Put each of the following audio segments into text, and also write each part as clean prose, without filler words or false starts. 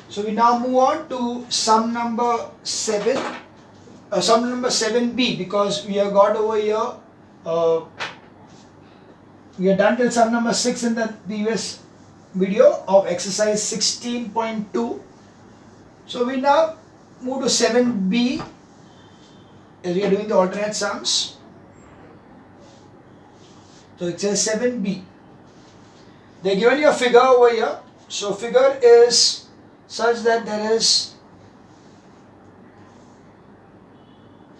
So we now move on to sum number 7, sum number 7b, because we have got over here, we are done till sum number 6 in the previous video of exercise 16.2. So we now move to 7b as we are doing the alternate sums. So it says 7b. They are given you a figure over here. So figure is such that there is,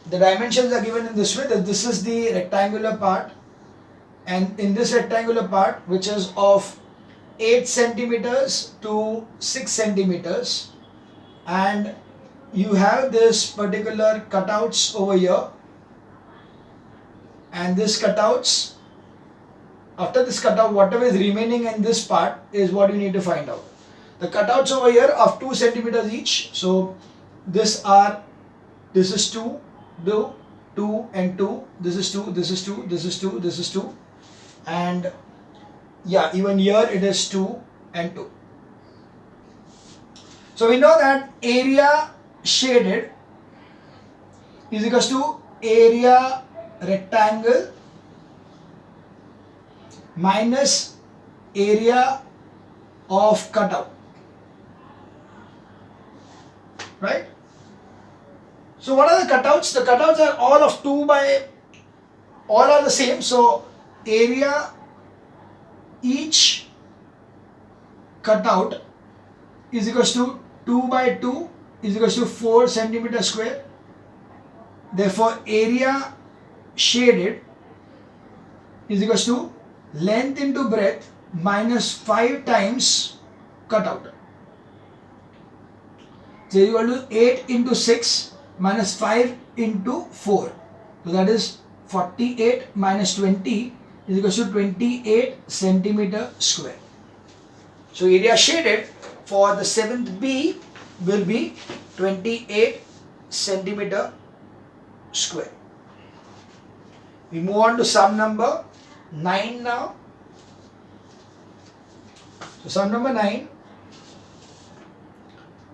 the dimensions are given in this way, that this is the rectangular part, and in this rectangular part, which is of 8 centimeters to 6 centimeters, and you have this particular cutouts over here, and this cutouts, after this cutout, whatever is remaining in this part is what you need to find out. The cutouts over here of 2 centimeters each. So this is 2, 2 and 2. This is 2, this is 2, this is 2, this is 2. And yeah, even here it is 2 and 2. So we know that area shaded is equals to area rectangle minus area of cutout, right? So what are the cutouts? The cutouts are all of 2 by, all are the same. So area each cutout is equals to 2 by 2 is equals to 4 centimeter square. Therefore area shaded is equals to length into breadth minus 5 times cutout. So you will do 8 into 6 minus 5 into 4. So that is 48 minus 20 is equals to 28 centimeter square. So area shaded for the 7th B will be 28 centimeter square. We move on to sum number 9 now. So sum number 9,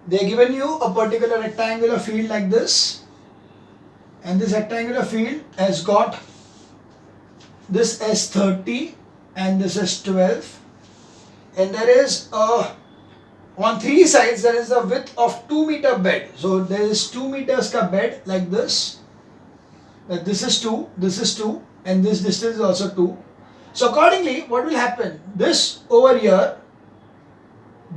they are given you a particular rectangular field like this, and this rectangular field has got this as 30 and this is 12, and there is a, on 3 sides there is a width of 2 meter bed. So there is 2 meters ka bed like this. This is 2, this is 2, and this distance is also 2. So accordingly, what will happen? This over here,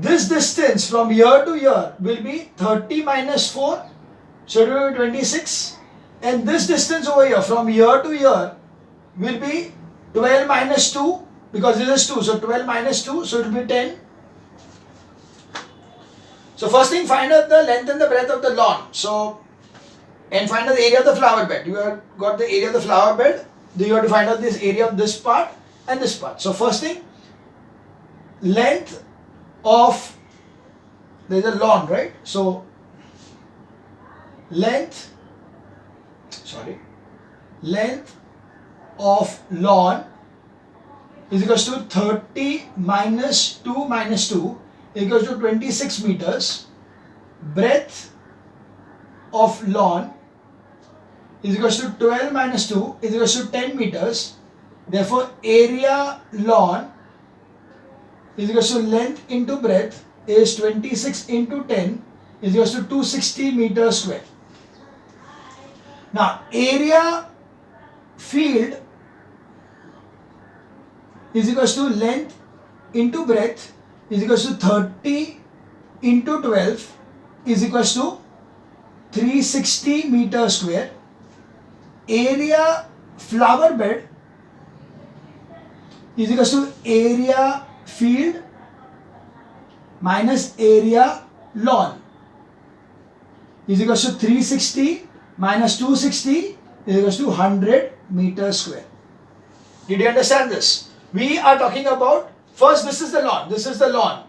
this distance from here to here will be 30 minus 4, so it will be 26. And this distance over here from here to here will be 12 minus 2, because this is 2, so 12 minus 2, so it will be 10. So first thing, find out the length and the breadth of the lawn. So, and find out the area of the flower bed. You have got the area of the flower bed, then you have to find out this area of this part and this part. So first thing, length of, there is a lawn, right? So length of lawn is equals to 30 minus 2 minus 2 equals to 26 meters. Breadth of lawn is equals to 12 minus 2 is equals to 10 meters. Therefore area lawn is equals to length into breadth is 26 into 10 is equals to 260 meters square. Now area field is equals to length into breadth is equals to 30 into 12 is equals to 360 meters square. Area flower bed is equals to area field minus area lawn is equals to 360 minus 260 is equals to 100 meters square. Did you understand this? We are talking about, first this is the lawn, this is the lawn.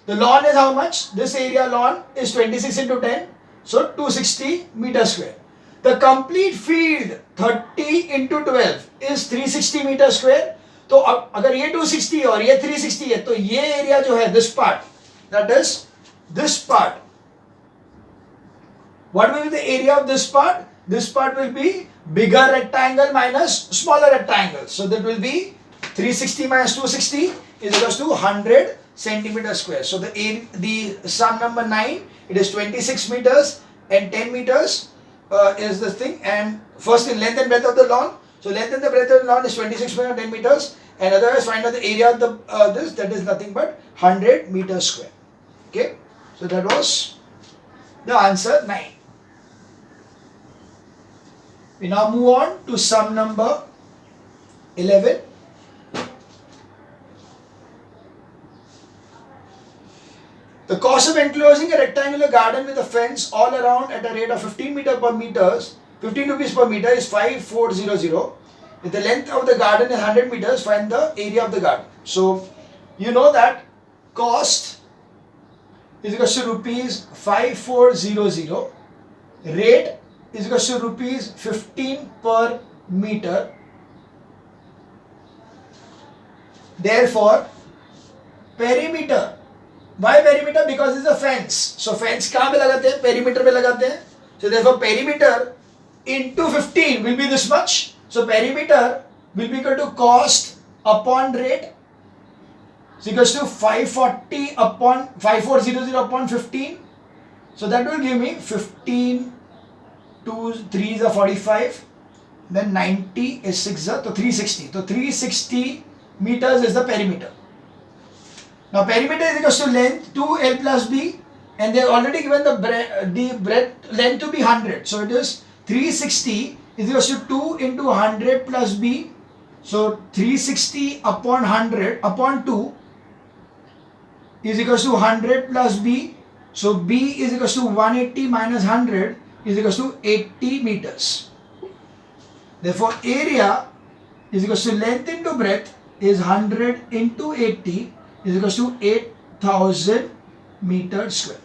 The lawn is how much? This area lawn is 26 into 10, so 260 meters square. The complete field 30 into 12 is 360 meters square. तो अगर ये 260 और ये 360 है तो ये area जो है this part that is this part. What will be the area of this part? This part will be bigger rectangle minus smaller rectangle. So that will be 360 minus 260 is equals to 100 centimeter square. So the sum number 9, it is 26 meters and 10 meters is this thing. And first in length and breadth of the lawn. So length and the breadth of the lawn is 26 meters and 10 meters. And otherwise find out the area of the that is nothing but 100 meters square. Okay. So that was the answer 9. We now move on to sum number 11. The cost of enclosing a rectangular garden with a fence all around at a rate of 15 rupees per meter is 5400. If the length of the garden is 100 meters, find the area of the garden. So, you know that cost is equal to rupees 5400. Rate is equal to rupees 15 per meter. Therefore, perimeter. Why perimeter? Because it's a fence. So fence कहाँ पे लगाते हैं? Perimeter पे लगाते हैं. So therefore perimeter into 15 will be this much. So perimeter will be equal to cost upon rate. Is equals to 540 upon 5400 upon 15. So that will give me 15. 2 3s are 45, then 90 is 6 are, so 360. So 360 meters is the perimeter. Now perimeter is equal to length 2L plus B, and they are already given the breadth length to be 100. So it is 360 is equal to 2 into 100 plus B. So 360 upon 100 upon 2 is equal to 100 plus B. So B is equal to 180 minus 100 is equal to 80 meters. Therefore, area is equal to length into breadth is 100 into 80 is equal to 8000 meters square.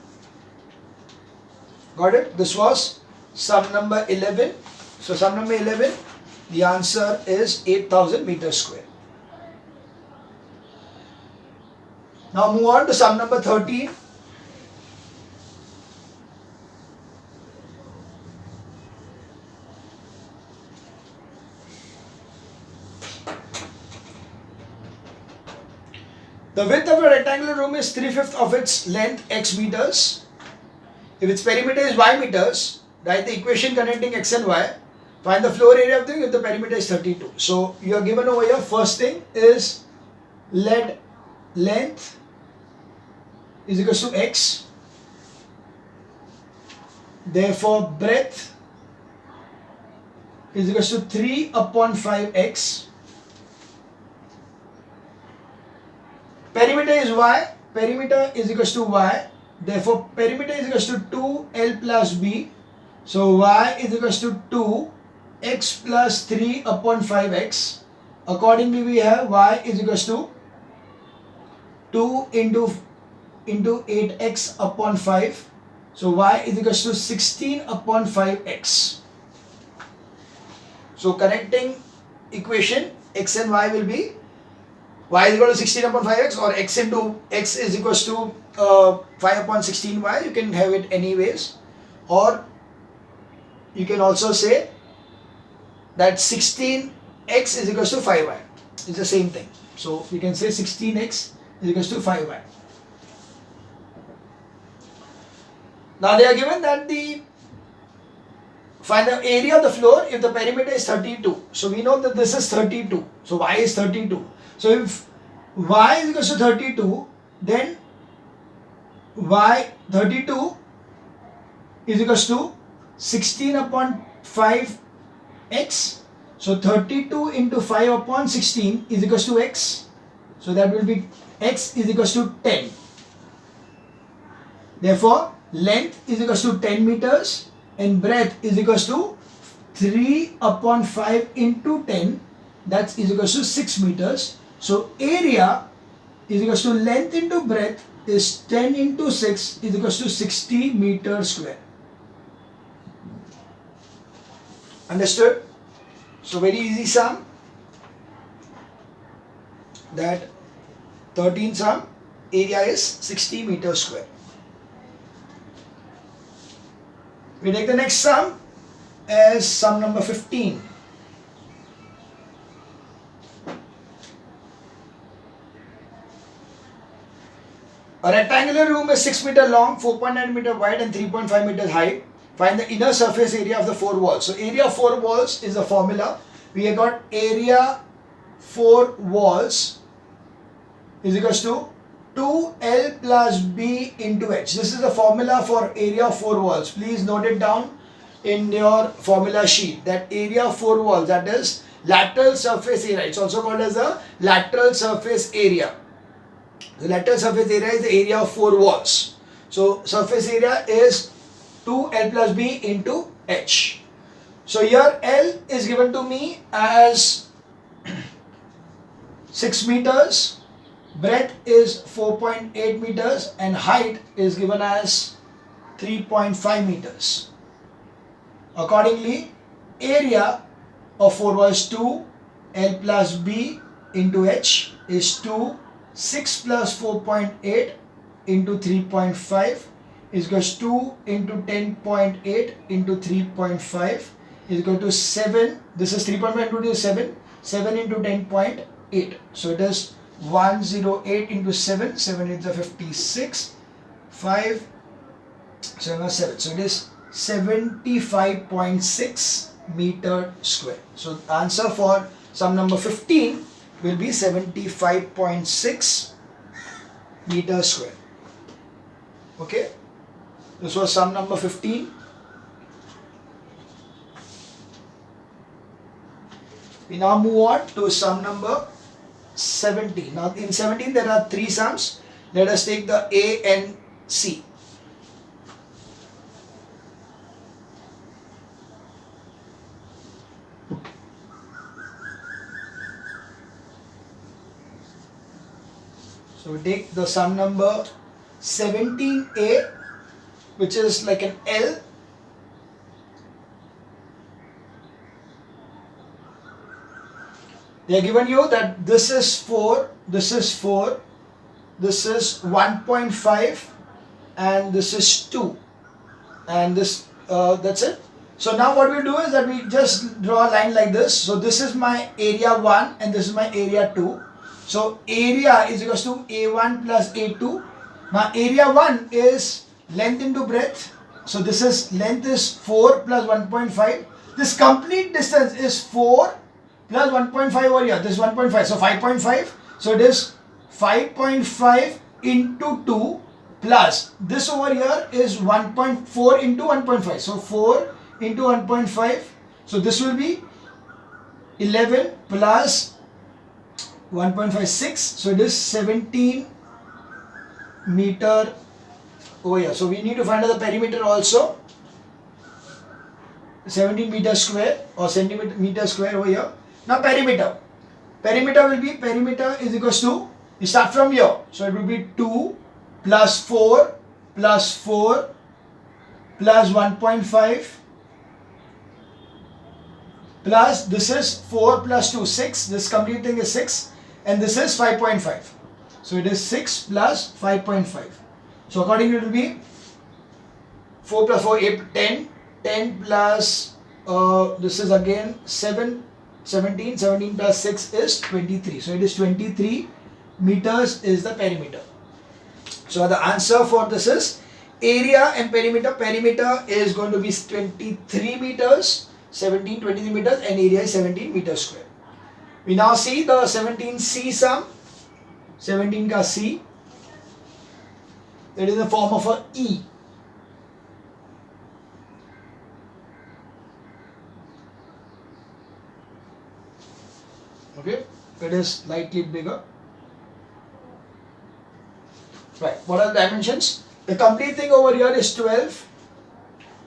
Got it? This was sum number 11. So, sum number 11, the answer is 8000 meters square. Now, move on to sum number 13. The width of a rectangular room is 3/5 of its length x meters. If its perimeter is y meters, write the equation connecting x and y. Find the floor area of the thing if the perimeter is 32. So you are given over here. First thing is let length is equal to x. Therefore breadth is equal to 3 upon 5x. Perimeter is y, perimeter is equal to y, therefore perimeter is equal to 2L plus b, so y is equal to 2x plus 3 upon 5x. Accordingly we have y is equal to 2 into 8x upon 5, so y is equal to 16 upon 5x. So connecting equation x and y will be y is equal to 16 upon 5x, or x into x is equal to 5 upon 16y. You can have it anyways, or you can also say that 16x is equal to 5y. It's the same thing. So you can say 16x is equal to 5y. Now they are given that find the area of the floor if the perimeter is 32. So we know that this is 32. So y is 32. So if y is equal to 32, then y 32 is equal to 16 upon 5x. So 32 into 5 upon 16 is equal to x. So that will be x is equal to 10. Therefore, length is equal to 10 meters and breadth is equal to 3 upon 5 into 10. That is equal to 6 meters. So area is equal to length into breadth is 10 into 6 is equal to 60 meters square. Understood? So very easy sum. That 13 sum, area is 60 meters square. We take the next sum as sum number 15. A rectangular room is 6 meter long, 4.9 meter wide and 3.5 meters high. Find the inner surface area of the 4 walls. So area of 4 walls is the formula. We have got area 4 walls is equals to 2L plus B into H. This is the formula for area of 4 walls. Please note it down in your formula sheet, that area of 4 walls, that is lateral surface area. It's also called as the lateral surface area. The lateral surface area is the area of 4 walls. So surface area is 2L plus B into H. So here L is given to me as 6 meters, breadth is 4.8 meters and height is given as 3.5 meters. Accordingly, area of 4 walls 2 L plus B into H is 2. 6 plus 4.8 into 3.5 is equals to 2 into 10.8 into 3.5 is equal to 7. This is 3.5 into 7. 7 into 10.8. So it is 108 into 7. 7 is the 56. 5, 7, 7. So it is 75.6 meter square. So the answer for sum number 15 will be 75.6 meter square. Okay, this was sum number 15. We now move on to sum number 17. Now in 17 there are 3 sums. Let us take the A and C. So we take the sum number 17A, which is like an L. They are given you that this is 4, this is 4, this is 1.5 and this is 2 and this that's it. So now what we do is that we just draw a line like this. So this is my area 1 and this is my area 2. So area is equals to A1 plus A2. Now area 1 is length into breadth. So this is length is 4 plus 1.5. This complete distance is 4 plus 1.5 over here. This is 1.5. So 5.5. So it is 5.5 into 2 plus this over here is 1.4 into 1.5. So 4 into 1.5. So this will be 11 plus 1.56, so it is 17 meter over here. So we need to find out the perimeter also. 17 meter square or centimeter square over here. Now perimeter. Perimeter will be, perimeter is equals to, you start from here. So it will be 2 plus 4 plus 4 plus 1.5 plus this is 4 plus 2, 6. This complete thing is 6. And this is 5.5. So it is 6 plus 5.5. So accordingly it will be 4 plus 4, 8, 10. 10 plus, this is again 7, 17. 17 plus 6 is 23. So it is 23 meters is the perimeter. So the answer for this is area and perimeter. Perimeter is going to be 23 meters, 23 meters and area is 17 meters square. We now see the 17C sum. 17 ka C. That is in the form of a E. Okay, it is slightly bigger. Right, what are the dimensions? The complete thing over here is 12.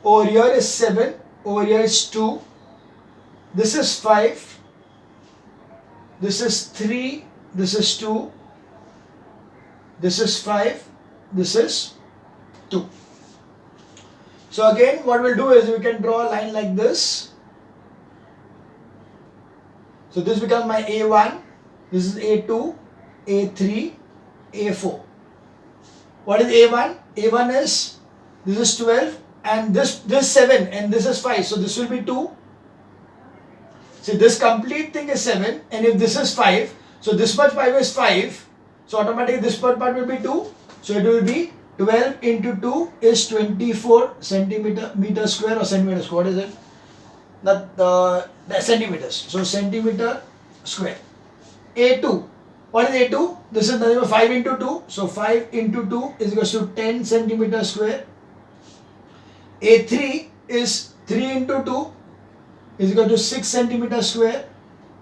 Over here is 7. Over here is 2. This is 5. This is 3, this is 2, this is 5, this is 2. So again what we'll do is we can draw a line like this. So this becomes my A1, this is A2, A3, A4. What is A1? A1 is, this is 12 and this 7 and this is 5, so this will be 2. See, this complete thing is 7, and if this is 5, so this much 5 is 5, so automatically this part will be 2, so it will be 12 into 2 is 24 meter square or centimeter square. What is it? The centimeters. So centimeter square. A2. What is A2? This is nothing but 5 into 2. So 5 into 2 is equal to 10 centimeter square. A3 is 3 into 2 is equal to 6 centimeter square.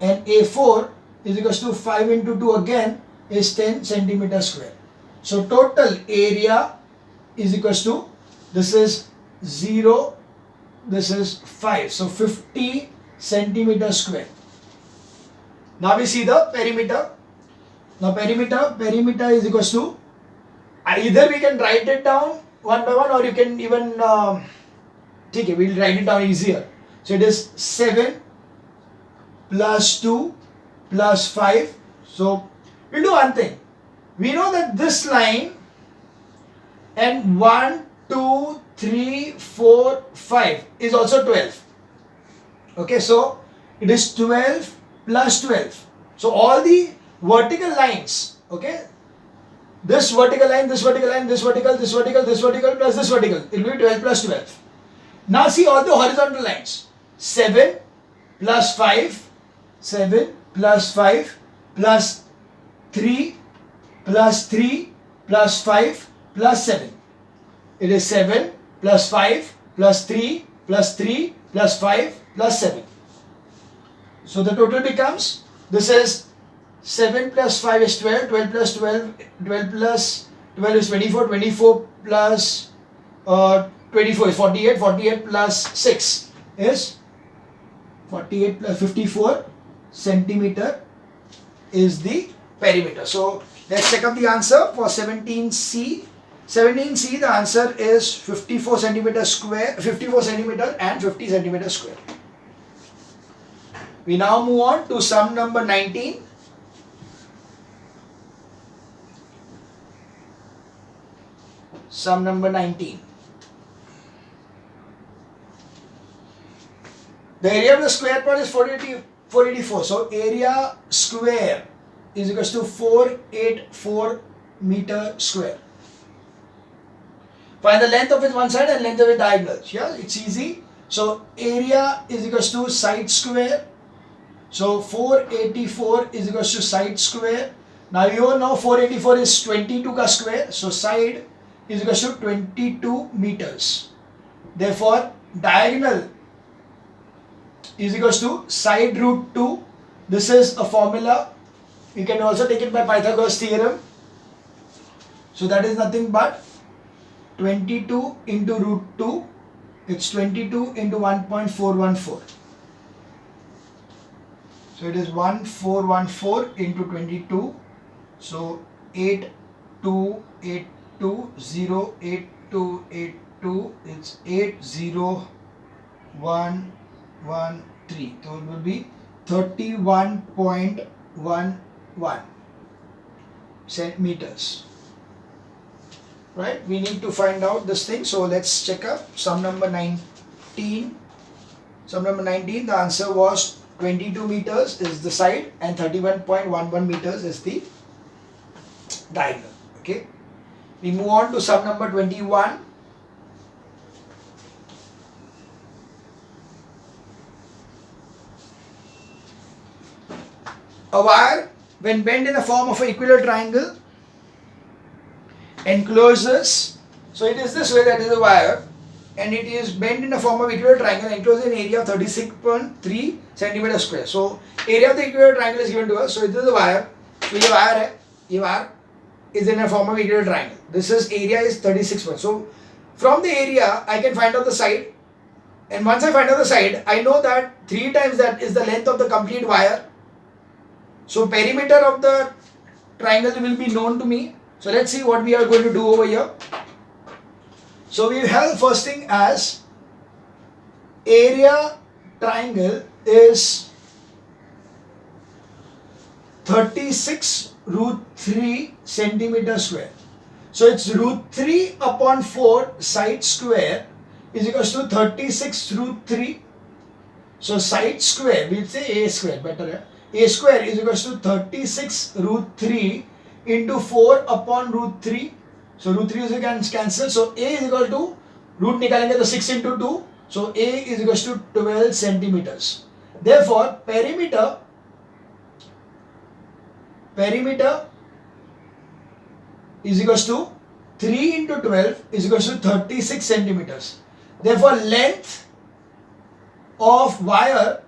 And A4 is equal to 5 into 2 again is 10 centimeter square. So total area is equal to, this is 0, this is 5. So 50 centimeter square. Now we see the perimeter. Now perimeter is equal to, either we can write it down one by one, or you can even, okay, we'll write it down easier. So it is 7 plus 2 plus 5. So we'll do one thing. We know that this line and 1, 2, 3, 4, 5 is also 12. Okay, so it is 12 plus 12. So all the vertical lines, okay, this vertical line, this vertical line, this vertical, this vertical, this vertical plus this vertical, it will be 12 plus 12. Now see all the horizontal lines. 7 plus 5, 7 plus 5 plus 3 plus 3 plus 5 plus 7. It is 7 plus 5 plus 3 plus 3 plus 5 plus 7. So the total becomes, this is 7 plus 5 is 12, 12 plus 12, 12 plus 12 is 24, 24 plus 24 is 48, 48 plus 6 is 48 plus 54 centimeter is the perimeter. So let's check up the answer for 17C. 17C, the answer is 54 centimeter square, 54 centimeter and 50 centimeter square. We now move on to sum number 19. Sum number 19. The area of the square part is 484. So area square is equal to 484 meter square. Find the length of its one side and length of its diagonals. Yeah, it's easy. So area is equal to side square. So 484 is equal to side square. Now you all know 484 is 22 ka square. So side is equal to 22 meters. Therefore diagonal is equal to side root 2. This is a formula. You can also take it by Pythagoras theorem. So that is nothing but 22 into root 2. It's 22 into 1.414. So it is 1414 into 22. So 8282088282. It's 80113. So it will be 31.11 centimeters. Right? We need to find out this thing. So let's check up sum number 19. Sum number 19, the answer was 22 meters is the side and 31.11 meters is the diagonal. Okay. We move on to sum number 21. A wire, when bent in the form of an equilateral triangle, encloses, so it is this way, that is the wire, and it is bent in the form of equilateral triangle, encloses an area of 36.3 centimeter square. So area of the equilateral triangle is given to us. So this is the wire. So this wire is in a form of equilateral triangle. This is area is 36. So from the area I can find out the side, and once I find out the side, I know that 3 times that is the length of the complete wire. So perimeter of the triangle will be known to me. So let's see what we are going to do over here. So we have first thing as area triangle is 36 root 3 centimeter square. So it's root 3 upon 4 side square is equals to 36 root 3. So side square, we'll say a square, better hai. A square is equals to 36 root 3 into 4 upon root 3. So root 3 is cancel. So a is equal to, root nikalenge to 6 into 2. So a is equals to 12 centimeters. Therefore, perimeter is equals to 3 into 12 is equals to 36 centimeters. Therefore, length of wire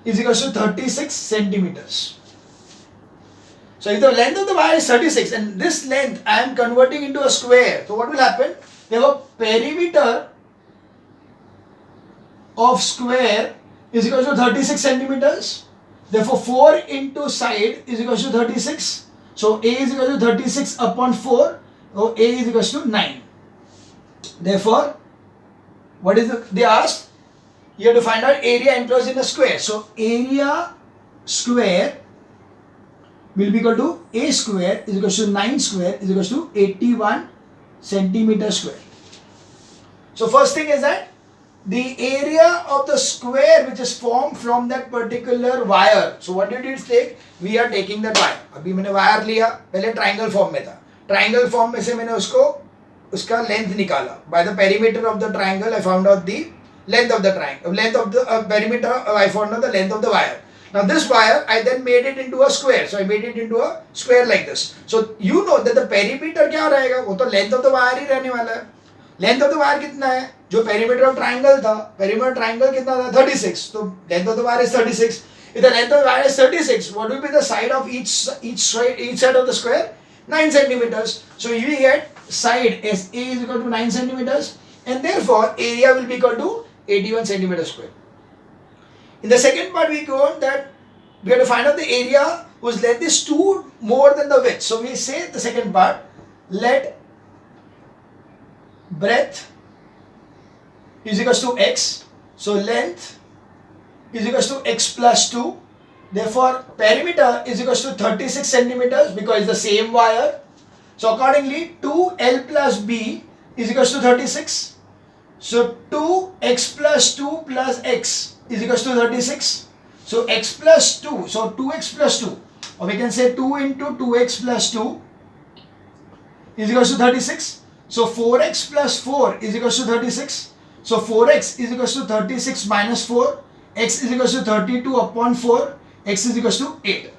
is equals to 36 centimeters. So if the length of the wire is 36 and this length I am converting into a square, so what will happen? Therefore, perimeter of square is equal to 36 centimeters. Therefore, 4 into side is equal to 36. So A is equal to 36 upon 4. So A is equal to 9. Therefore, what is they asked? You have to find out area enclosed in a square. So area square will be equal to A square is equal to 9 square is equal to 81 centimeter square. So first thing is that the area of the square which is formed from that particular wire. So what did it take? We are taking that wire. अभी मैंने wire लिया, पहले triangle form में था. Triangle form में से मैंने उसका length निकाला. By the perimeter of the triangle, I found out the length of the triangle. Length of the perimeter, I found out the length of the wire. Now this wire, I then made it into a square. So I made it into a square like this. So you know that the perimeter क्या रहेगा? वो तो length of the wire ही रहने वाला है. Length of the wire कितना है? जो perimeter of triangle था, perimeter triangle कितना था? 36. तो length of the wire is 36. If the length of the wire is 36, what will be the side of each side of the square? 9 centimeters. So you get side as A is equal to 9 centimeters, and therefore area will be equal to 81 centimeters square. In the second part, we go on that we have to find out the area whose length is 2 more than the width. So we say the second part, let breadth is equal to x. So length is equal to x plus 2. Therefore, perimeter is equal to 36 centimeters because it's the same wire. So accordingly, 2L plus B is equal to 36. So 2x plus 2 plus x is equal to 36. So x plus 2, so 2x plus 2, or we can say 2 into 2x plus 2 is equal to 36. So 4x plus 4 is equal to 36. So 4x is equal to 36 minus 4. X is equal to 32 upon 4. X is equal to 8.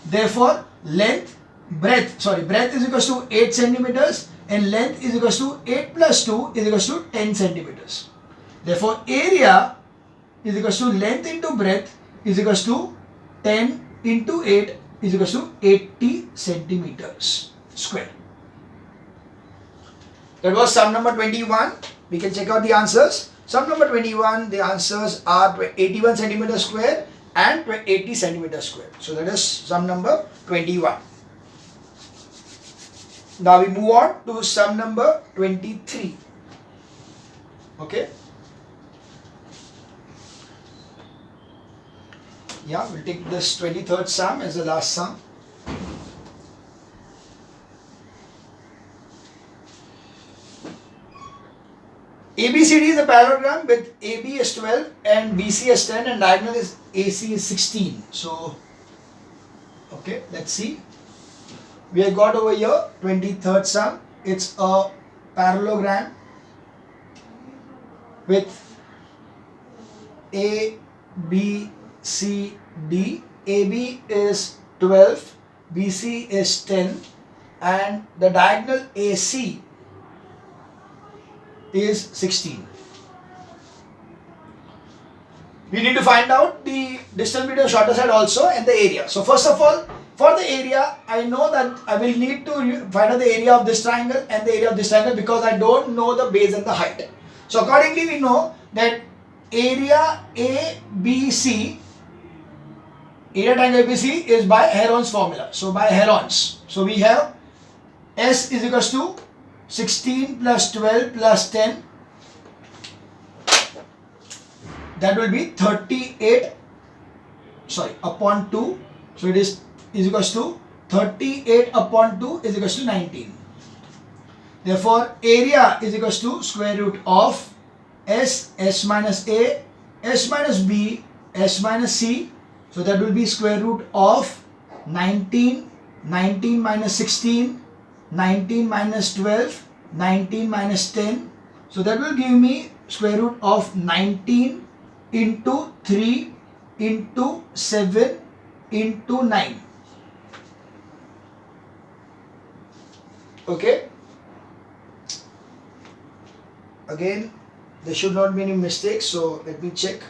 Therefore, breadth is equal to 8 centimeters and length is equal to 8 plus 2 is equal to 10 centimeters. Therefore, area is equal to length into breadth is equal to 10 into 8 is equal to 80 centimeters square. That was sum number 21. We can check out the answers. Sum number 21, the answers are 81 centimeters square and 80 centimeters square. So that is sum number 21. Now we move on to sum number 23. Okay. Yeah, we'll take this 23rd sum as the last sum. ABCD is a parallelogram with AB is 12 and BC is 10 and diagonal is AC is 16. So, okay, let's see. We have got over here 23rd sum. It's a parallelogram with A, B, C, D. AB is 12, BC is 10 and the diagonal AC is 16. We need to find out the distance between the shorter side also and the area. So first of all, for the area, I know that I will need to find out the area of this triangle and the area of this triangle because I don't know the base and the height. So accordingly, we know that area ABC, area triangle ABC is by Heron's formula. So by Heron's. So we have S is equals to 16 plus 12 plus 10, that will be 38 upon 2. So it is equals to 38 upon 2 is equals to 19. Therefore, area is equals to square root of S, S minus A, S minus B, S minus C. So that will be square root of 19, 19 minus 16, 19 minus 12, 19 minus 10. So that will give me square root of 19 into 3 into 7 into 9. Okay. Again, there should not be any mistakes. So let me check.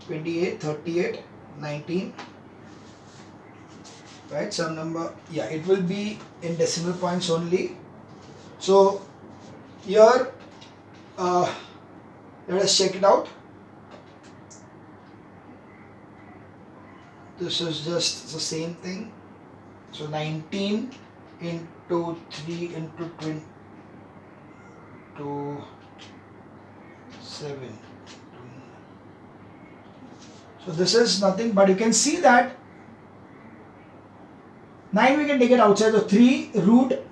28, 38, 19. Right, some number. Yeah, it will be in decimal points only. So here, let us check it out. This is just the same thing. So 19 into 3 into 20 to 7. So this is nothing, but you can see that 9 we can take it outside. So 3 root,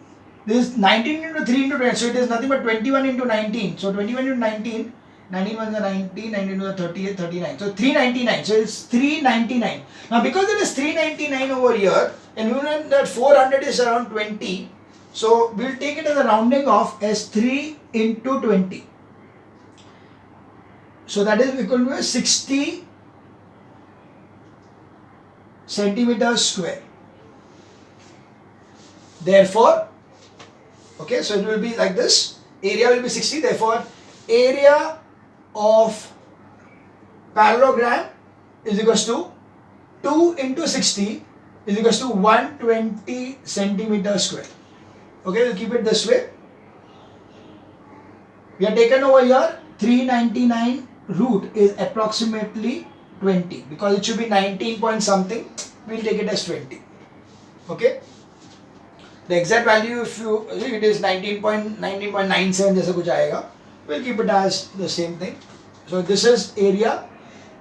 this is 19 into 3 into 20. So it is nothing but 21 into 19. So 21 into 19. 19 was the 19, 19 was the 38, 39. So 399. So it's 399. Now because it is 399 over here, and you know that 400 is around 20. So we'll take it as a rounding off as 3 into 20. So that is equal to 60 centimeters square. Therefore, okay, so it will be like this. Area will be 60. Therefore, area of parallelogram is equals to 2 into 60 is equals to 120 centimeters square. Okay, we'll keep it this way. We have taken over here 399 root is approximately 20 because it should be 19 point something. We'll take it as 20. Okay. The exact value, if you it is 19.97 जैसा कुछ आएगा, we'll keep it as the same thing. So this is area,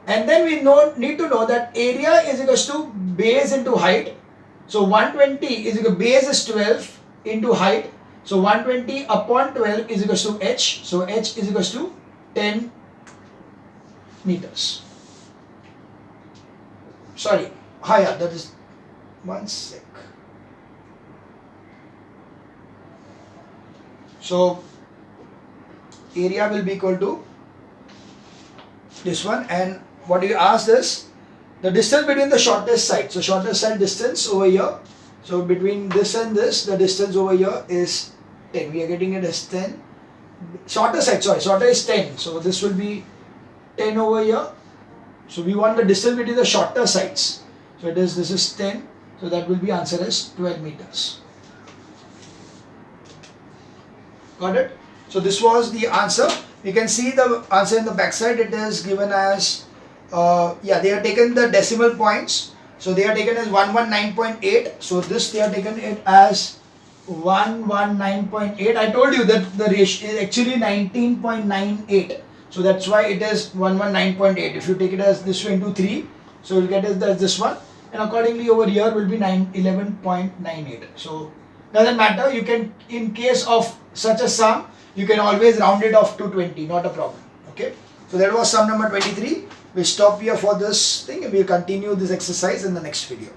and then we need to know that area is equals to base into height. So 120 is equal, base is 12 into height. So 120 upon 12 is equals to h. So h is equals to 10 meters. Sorry, higher. That is 1 sec. So area will be equal to this one, and what you asked is the distance between the shortest side. So shortest side distance over here. So between this and this, the distance over here is 10. We are getting it as 10. Shorter side, sorry, shorter is 10. So this will be 10 over here. So we want the distance between the shorter sides. So it is, this is 10. So that will be answer as 12 meters. Got it? So this was the answer. You can see the answer in the back side. It is given as, they are taken the decimal points. So they are taken as 119.8. So this they are taken it as 119.8. I told you that the ratio is actually 19.98. So that's why it is 119.8. If you take it as this way into 3, so you'll get it as this one. And accordingly over here will be 11.98. So doesn't matter. You can, in case of such a sum, you can always round it off to 20. Not a problem. Okay. So that was sum number 23. We'll stop here for this thing and we'll continue this exercise in the next video.